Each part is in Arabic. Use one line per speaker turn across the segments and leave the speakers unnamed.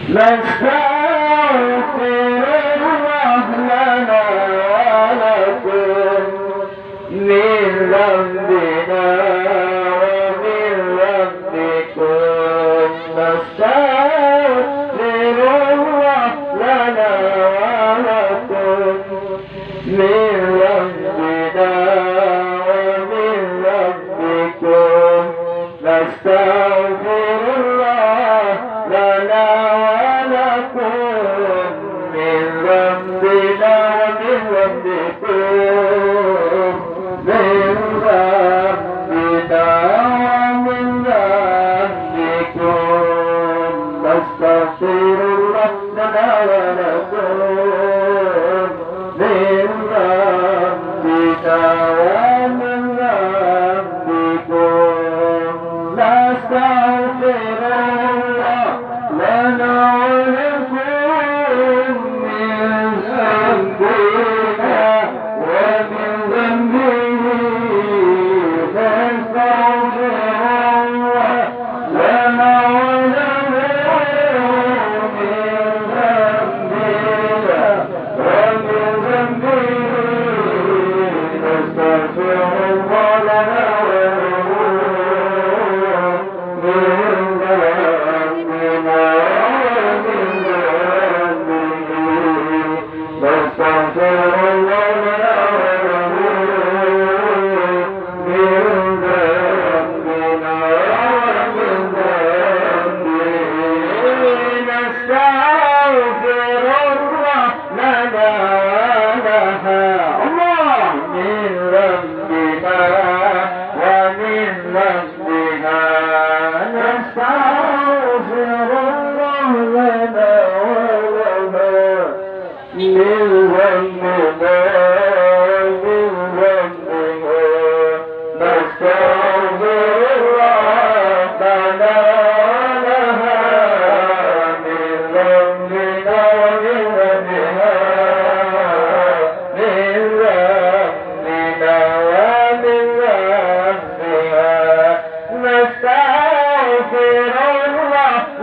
نستغفر الله لنا ولكم من ذنبنا ومن ذنبكم نستغفر الله لنا ولكم من ذنبنا ومن ذنبكم نستغفر الله لنا ولكم من ذنبنا ومن ذنبكم من ذنبنا ومن ذنبكم نستغفر الله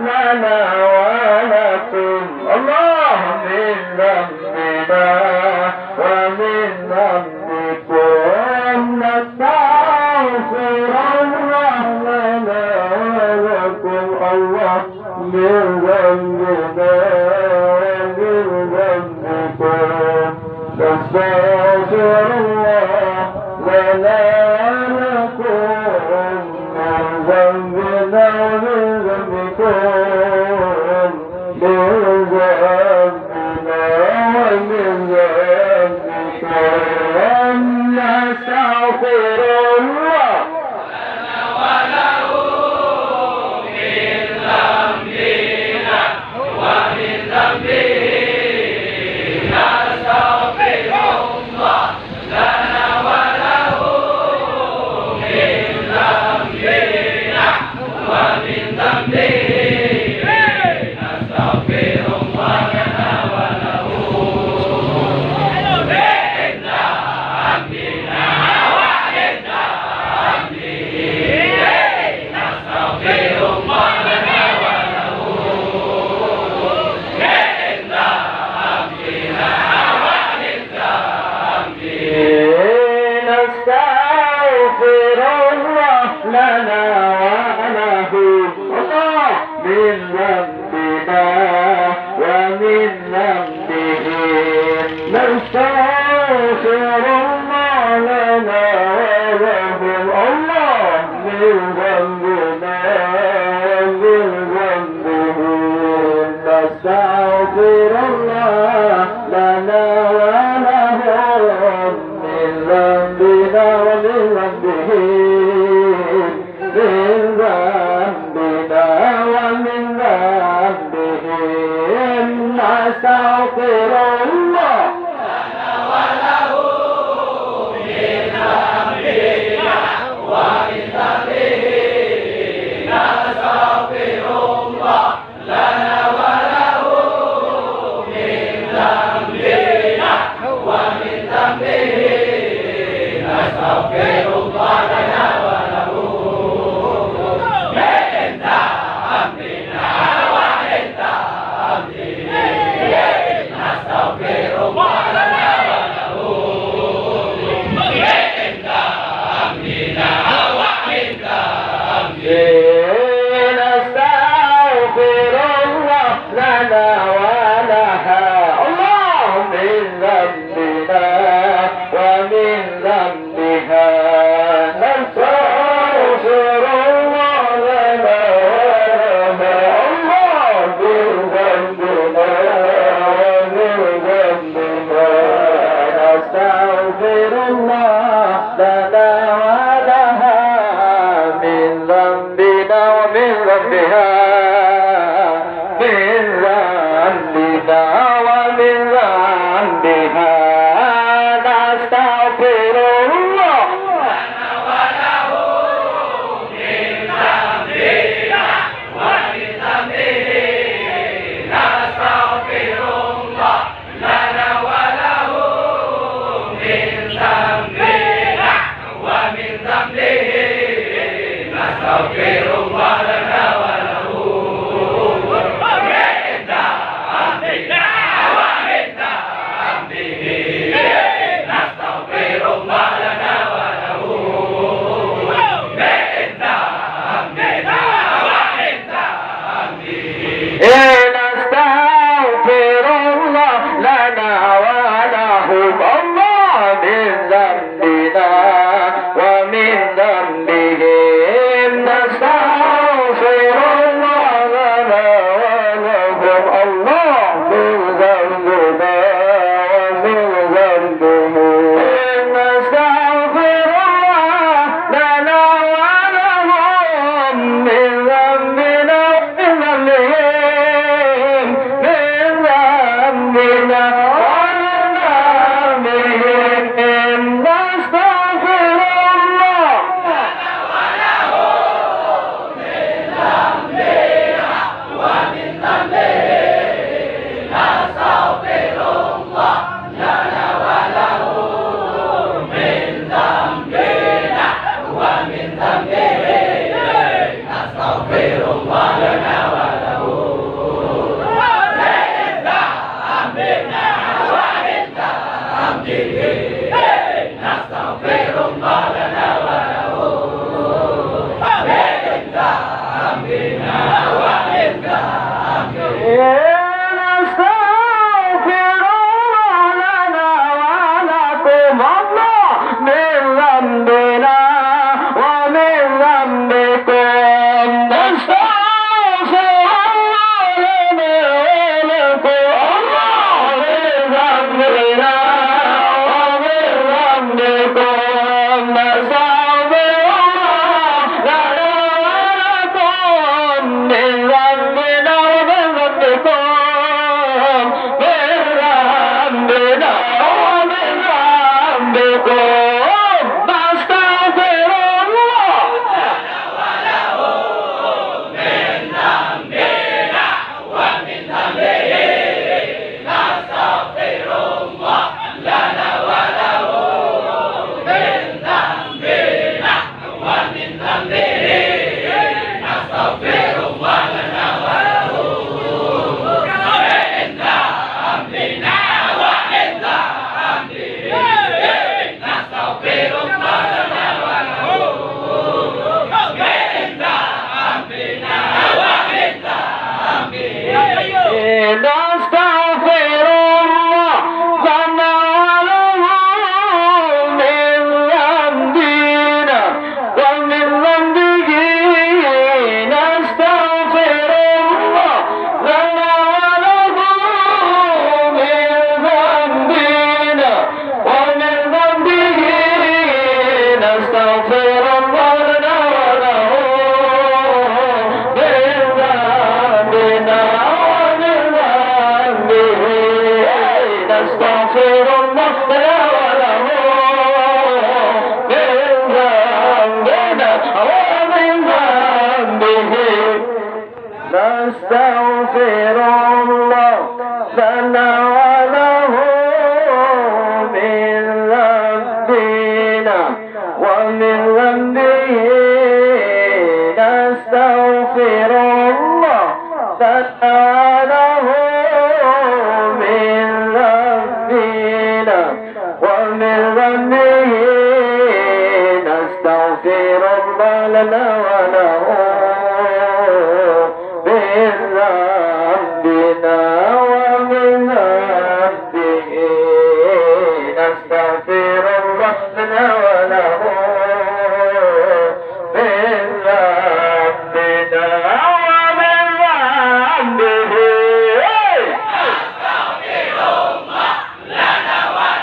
لنا ولكم من ذنبنا ومن ذنبكم نستغفر الله لنا ولكم من ذنبنا ومن ذنبه نستغفر الله لنا ولكم من ذنبنا ومن ذنبه نستغفر الله لنا
الله لنا وله من ذنبنا
ذنبنا ومن ذنبها نستغفر الله لنا وله من ذنبنا ومن ذنبه نستغفر الله لنا وله من ذنبنا ومن ذنبه نستغفر الله لنا وله من ذنبنا ومن ذنبه نستغفر الله لنا وله من ذنبنا ومن ذنبه نستغفر الله لنا وله الله من ذنبنا ومن ذنبهم نستغفر الله لنا ولهم الله من ذنبنا ومن ذنبهم نستغفر الله لنا ولهم من ذنبنا ومن ذنبهم من ذنبنا ومن ذنبهم نستغفر الله نستغفر الله لنا وله من ذنبنا ومن ذنبه نستغفر الله لنا وله من ذنبنا ومن ذنبه نستغفر الله لنا وله من ذنبنا ومن ذنبه نستغفر الله لنا وله من ذنبنا ومن ذنبه نستغفر الله لنا وله من ذنبنا ومن ذنبه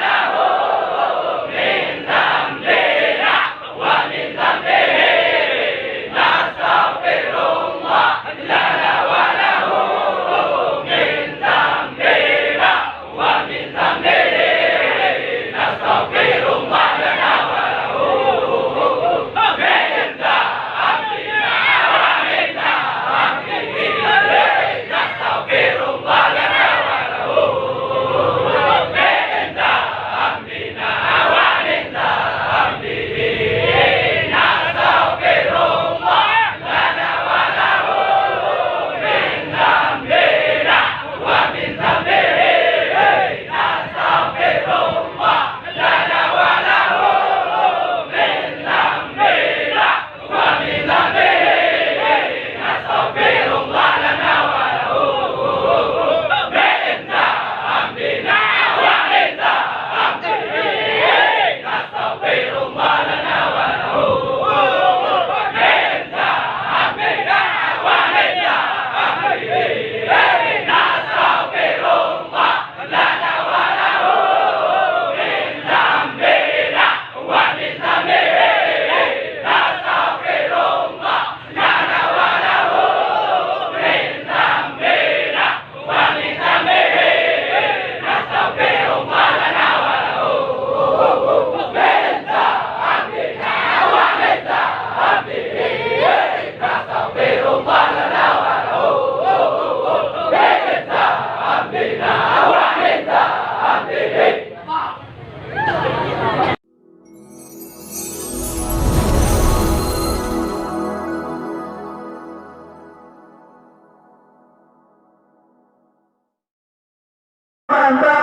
ذنبا